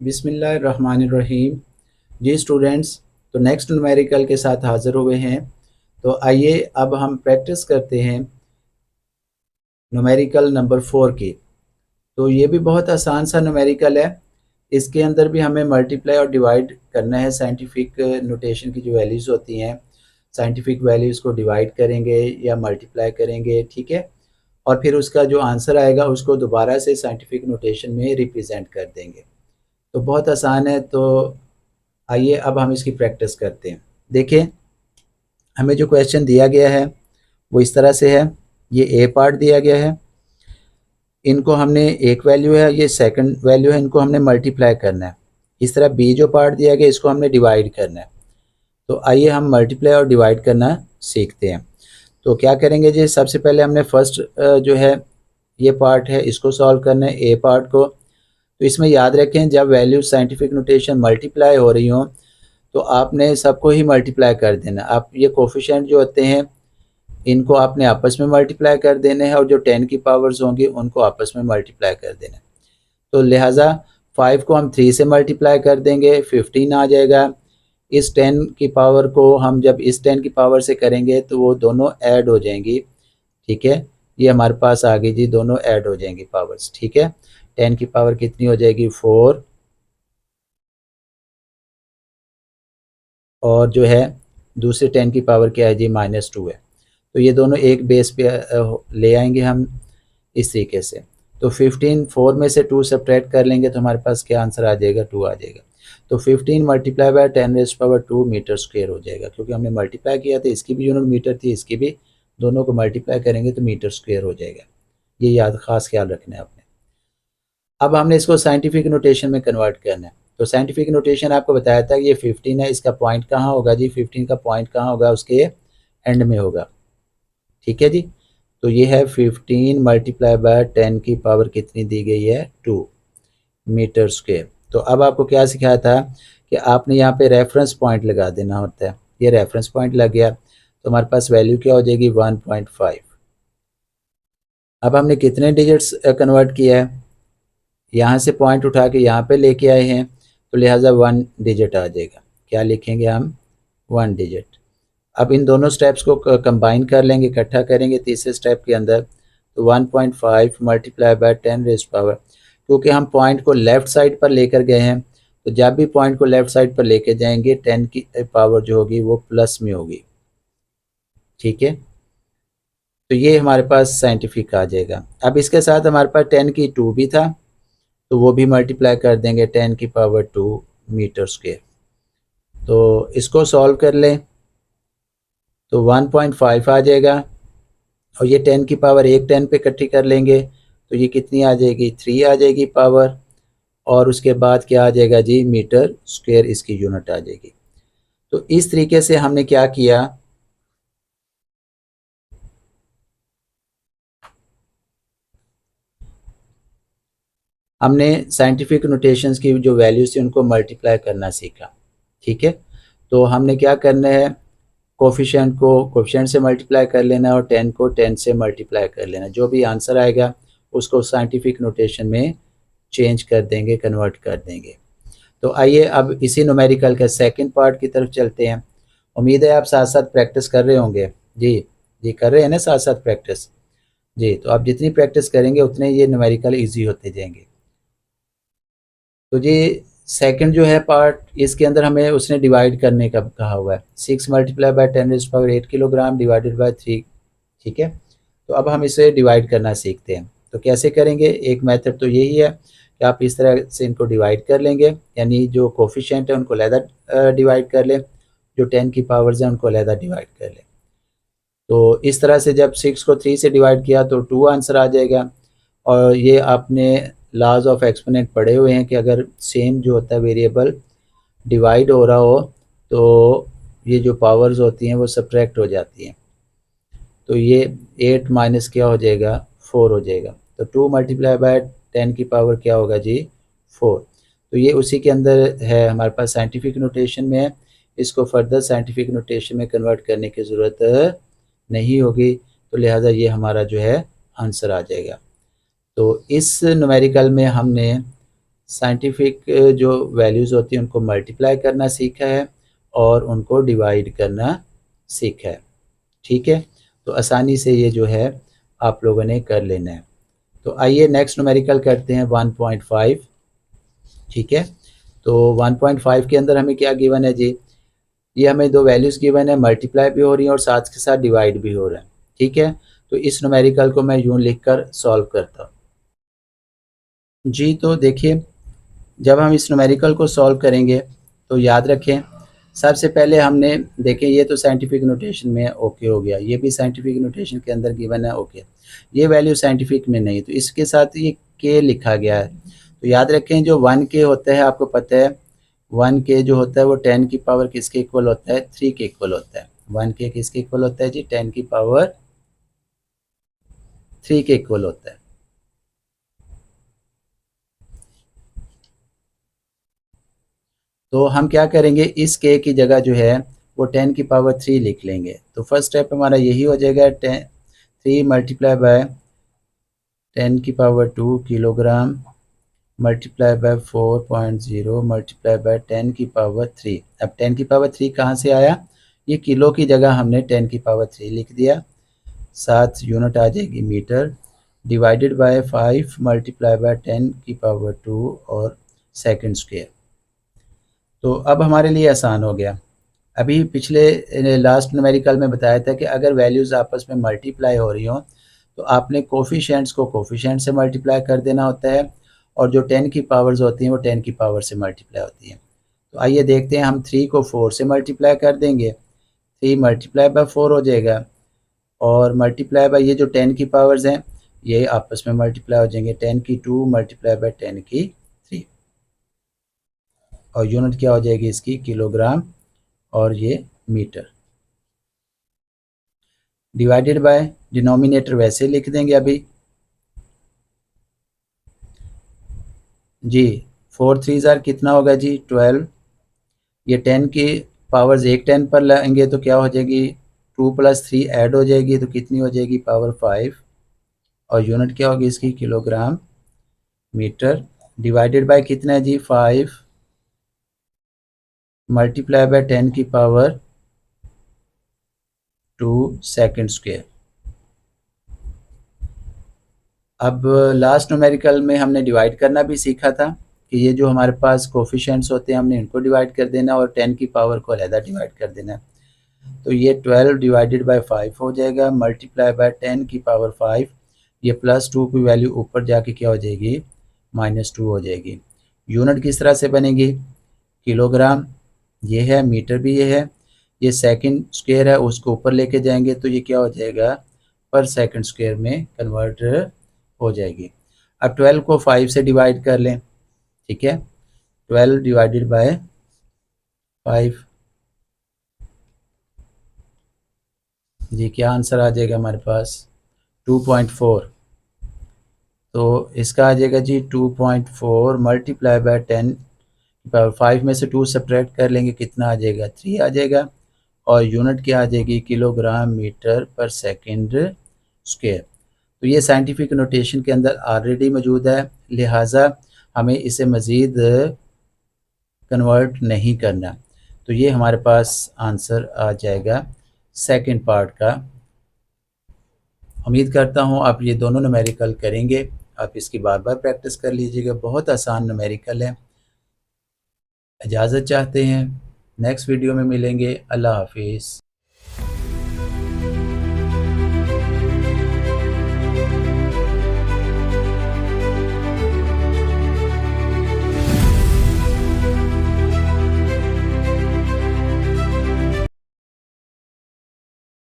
बिस्मिल्लाहिर्रहमानिर्रहीम। जी स्टूडेंट्स, तो next numerical के साथ हाज़िर हुए हैं। तो आइए अब हम प्रैक्टिस करते हैं न्यूमेरिकल नंबर 4 की। तो ये भी बहुत आसान सा न्यूमेरिकल है। इसके अंदर भी हमें मल्टीप्लाई और डिवाइड करना है। साइंटिफिक नोटेशन की जो वैल्यूज़ होती हैं, साइंटिफिक वैल्यूज़ को डिवाइड करेंगे या मल्टीप्लाई करेंगे, ठीक है। और फिर उसका जो आंसर आएगा उसको दोबारा से साइंटिफिक नोटेशन में रिप्रेजेंट कर देंगे। तो बहुत आसान है। तो आइए अब हम इसकी प्रैक्टिस करते हैं। देखिए, हमें जो क्वेश्चन दिया गया है वो इस तरह से है। ये ए पार्ट दिया गया है, इनको हमने एक वैल्यू है, ये सेकंड वैल्यू है, इनको हमने मल्टीप्लाई करना है। इस तरह बी जो पार्ट दिया गया इसको हमने डिवाइड करना है। तो आइए हम मल्टीप्लाई और डिवाइड करना सीखते हैं। तो क्या करेंगे जी, सबसे पहले हमने फर्स्ट जो है ये पार्ट है इसको सॉल्व करना है, ए पार्ट को। तो इसमें याद रखें, जब वैल्यू साइंटिफिक नोटेशन मल्टीप्लाई हो रही हो तो आपने सबको ही मल्टीप्लाई कर देना। आप ये कोफिशिएंट जो होते हैं इनको आपने आपस में मल्टीप्लाई कर देने हैं और जो 10 की पावर्स होंगी उनको आपस में मल्टीप्लाई कर देना है। तो लिहाजा 5 को हम 3 से मल्टीप्लाई कर देंगे, 15 आ जाएगा। इस 10 की पावर को हम जब इस 10 की पावर से करेंगे तो वो दोनों ऐड हो जाएंगी, ठीक है। ये हमारे पास आ गई जी, दोनों ऐड हो जाएंगी पावर्स, ठीक है। 10 की पावर कितनी हो जाएगी, 4, और जो है दूसरे 10 की पावर क्या है जी, -2 है। तो ये दोनों एक बेस पे ले आएंगे हम इस तरीके से। तो 15 4 में से 2 सब्ट्रैक्ट कर लेंगे तो हमारे पास क्या आंसर आ जाएगा, 2 आ जाएगा। तो 15 मल्टीप्लाई बाय 10⁻²मीटर स्क्वायर हो जाएगा, क्योंकि हमने मल्टीप्लाई किया था, इसकी भी यूनिट मीटर थी, इसकी भी। दोनों को मल्टीप्लाई करेंगे तो मीटर स्क्वायर हो जाएगा। ये याद खास ख्याल रखना है आपने। अब हमने इसको साइंटिफिक नोटेशन में कन्वर्ट करना है। तो साइंटिफिक नोटेशन आपको बताया था कि ये 15 है, इसका पॉइंट कहाँ होगा जी, 15 का पॉइंट कहाँ होगा, उसके एंड में होगा, ठीक है जी। तो ये है 15 मल्टीप्लाई बाय 10 की पावर कितनी दी गई है, 2 मीटर स्क्वायर। तो अब आपको क्या सिखाया था कि आपने यहाँ पे रेफरेंस पॉइंट लगा देना होता है। ये रेफरेंस पॉइंट लग गया तो हमारे पास वैल्यू क्या हो जाएगी, 1.5। अब हमने कितने डिजिट्स कन्वर्ट किया है, यहाँ से पॉइंट उठा के यहाँ पे लेके आए हैं, तो लिहाजा 1 डिजिट आ जाएगा। क्या लिखेंगे हम, 1 डिजिट। अब इन दोनों स्टेप्स को कंबाइन कर लेंगे, इकट्ठा करेंगे तीसरे स्टेप के अंदर। तो 1.5 मल्टीप्लाई बाय 10⁻, क्योंकि हम पॉइंट को लेफ़्ट साइड पर लेकर गए हैं, तो जब भी पॉइंट को लेफ़्ट साइड पर लेके जाएंगे 10 की पावर जो होगी वो प्लस में होगी, ठीक है। तो ये हमारे पास साइंटिफिक आ जाएगा। अब इसके साथ हमारे पास 10 की 2 भी था, तो वो भी मल्टीप्लाई कर देंगे, 10 की पावर 2 मीटर स्क्वायर। तो इसको सॉल्व कर लें तो 1.5 आ जाएगा, और ये 10 की पावर एक 10 पे इकट्ठी कर लेंगे तो ये कितनी आ जाएगी, 3 आ जाएगी पावर। और उसके बाद क्या आ जाएगा जी, मीटर स्क्वायर इसकी यूनिट आ जाएगी। तो इस तरीके से हमने क्या किया, हमने साइंटिफिक नोटेशंस की जो वैल्यूज थी उनको मल्टीप्लाई करना सीखा, ठीक है। तो हमने क्या करना है, कोफिशिएंट को कोफिशिएंट से मल्टीप्लाई कर लेना है और 10 को 10 से मल्टीप्लाई कर लेना। जो भी आंसर आएगा उसको साइंटिफिक नोटेशन में चेंज कर देंगे, कन्वर्ट कर देंगे। तो आइए अब इसी न्यूमेरिकल के सेकंड पार्ट की तरफ चलते हैं। उम्मीद है आप साथ साथ प्रैक्टिस कर रहे होंगे। जी जी, कर रहे हैं ना साथ साथ प्रैक्टिस। जी, तो आप जितनी प्रैक्टिस करेंगे उतने ये न्यूमेरिकल ईजी होते जाएंगे। तो जी सेकंड जो है पार्ट, इसके अंदर हमें उसने डिवाइड करने का कहा हुआ है। 6 multiply by 10⁸ kilogram divided by 3, ठीक है। तो अब हम इसे डिवाइड करना सीखते हैं। तो कैसे करेंगे, एक मेथड तो यही है कि आप इस तरह से इनको डिवाइड कर लेंगे, यानी जो कोफिशिएंट है उनको अलहदा डिवाइड कर लें, जो 10 की पावर्स हैं उनको अलहदा डिवाइड कर लें। तो इस तरह से जब 6 को 3 से डिवाइड किया तो 2 आंसर आ जाएगा। और ये आपने लॉज ऑफ एक्सपोनेंट पढ़े हुए हैं कि अगर सेम जो होता है वेरिएबल डिवाइड हो रहा हो तो ये जो पावर्स होती हैं वो सब्ट्रैक्ट हो जाती हैं। तो ये 8 माइनस क्या हो जाएगा, 4 हो जाएगा। तो 2 मल्टीप्लाई बाय 10 की पावर क्या होगा जी, 4। तो ये उसी के अंदर है, हमारे पास साइंटिफिक नोटेशन में है। इसको फर्दर साइंटिफिक नोटेशन में कन्वर्ट करने की ज़रूरत नहीं होगी, तो लिहाजा ये हमारा जो है आंसर आ जाएगा। तो इस न्यूमेरिकल में हमने साइंटिफिक जो वैल्यूज़ होती हैं उनको मल्टीप्लाई करना सीखा है और उनको डिवाइड करना सीखा है। ठीक है, तो आसानी से ये जो है आप लोगों ने कर लेना है। तो आइए नेक्स्ट न्यूमेरिकल करते हैं 1.5। ठीक है, तो 1.5 के अंदर हमें क्या गिवन है जी, ये हमें दो वैल्यूज़ गिवन है, मल्टीप्लाई भी हो रही हैं और साथ के साथ डिवाइड भी हो रहा है। ठीक है, तो इस न्यूमेरिकल को मैं यूँ लिख कर सॉल्व करता हूँ जी। तो देखिए, जब हम इस न्यूमेरिकल को सॉल्व करेंगे तो याद रखें, सबसे पहले हमने देखें, ये तो साइंटिफिक नोटेशन में ओके हो गया, ये भी साइंटिफिक नोटेशन के अंदर गिवन है ओके, ये वैल्यू साइंटिफिक में नहीं, तो इसके साथ ये के लिखा गया है। तो याद रखें, जो 1k होता है आपको पता है, 1k जो होता है वो 10 की पावर किसके इक्वल होता है, 3 के इक्वल होता है। 1k किसके इक्वल होता है जी, 10 की पावर 3 के इक्वल होता है। तो हम क्या करेंगे, इस k की जगह जो है वो 10 की पावर 3 लिख लेंगे। तो फर्स्ट स्टेप हमारा यही हो जाएगा, 3 मल्टीप्लाई बाय 10 की power 2 kilogram multiply by 4.0 multiply by 10 की पावर 3। अब 10 की पावर 3 कहाँ से आया, ये किलो की जगह हमने 10 की पावर 3 लिख दिया, साथ यूनिट आ जाएगी metre, divided by 5 multiply by 10 की पावर 2 और सेकंड स्क्वायर। तो अब हमारे लिए आसान हो गया। अभी पिछले लास्ट न्यूमेरिकल में बताया था कि अगर वैल्यूज़ आपस में मल्टीप्लाई हो रही हों तो आपने कोफिशिएंट्स को कोफिशिएंट से मल्टीप्लाई कर देना होता है, और जो 10 की पावर्स होती हैं वो 10 की पावर से मल्टीप्लाई होती हैं। तो आइए देखते हैं, हम 3 को 4 से मल्टीप्लाई कर देंगे, 3 मल्टीप्लाई बाय 4 हो जाएगा, और मल्टीप्लाई बाय ये जो 10 की पावर्स हैं ये आपस में मल्टीप्लाई हो जाएंगे, 10 की 2 मल्टीप्लाई बाय 10 की 3, और यूनिट क्या हो जाएगी इसकी, किलोग्राम, और ये मीटर। डिवाइडेड बाय डिनोमिनेटर वैसे लिख देंगे अभी जी, 4 3 ज़ार कितना होगा जी, 12, ये 10 की पावर्स एक 10 पर लाएंगे तो क्या हो जाएगी, 2 + 3 ऐड हो जाएगी तो कितनी हो जाएगी, पावर 5, और यूनिट क्या होगी इसकी, किलोग्राम मीटर, डिवाइडेड बाय कितना है जी, 5 मल्टीप्लाई बाय 10 की पावर 2 सेकंड स्क्वायर। अब लास्ट न्यूमेरिकल में हमने डिवाइड करना भी सीखा था कि ये जो हमारे पास कोफिशिएंट्स होते हैं हमने इनको डिवाइड कर देना और 10 की पावर को अलहदा डिवाइड कर देना। तो ये 12 डिवाइडेड बाय 5 हो जाएगा, मल्टीप्लाई बाय 10 की पावर 5, ये +2 की वैल्यू ऊपर जाके क्या हो जाएगी, -2 हो जाएगी। यूनिट किस तरह से बनेगी, किलोग्राम ये है, मीटर भी ये सेकंड स्क्वायर है, उसको ऊपर लेके जाएंगे तो ये क्या हो जाएगा, पर सेकंड स्क्वायर में कन्वर्ट हो जाएगी। अब 12 को 5 से डिवाइड कर लें, ठीक है, 12 डिवाइडेड बाय 5 जी, क्या आंसर आ जाएगा हमारे पास, 2.4। तो इसका आ जाएगा जी 2.4 मल्टीप्लाई बाय 10 पावर 5 में से 2 सब्ट्रैक्ट कर लेंगे, कितना आ जाएगा, 3 आ जाएगा, और यूनिट क्या आ जाएगी, किलोग्राम मीटर पर सेकंड स्क्वायर। तो ये साइंटिफिक नोटेशन के अंदर ऑलरेडी मौजूद है, लिहाजा हमें इसे मज़ीद कन्वर्ट नहीं करना। तो ये हमारे पास आंसर आ जाएगा सेकंड पार्ट का। उम्मीद करता हूँ आप ये दोनों न्यूमेरिकल करेंगे, आप इसकी बार बार प्रैक्टिस कर लीजिएगा, बहुत आसान न्यूमेरिकल है। इजाज़त चाहते हैं, नेक्स्ट वीडियो में मिलेंगे, अल्लाह हाफिज़।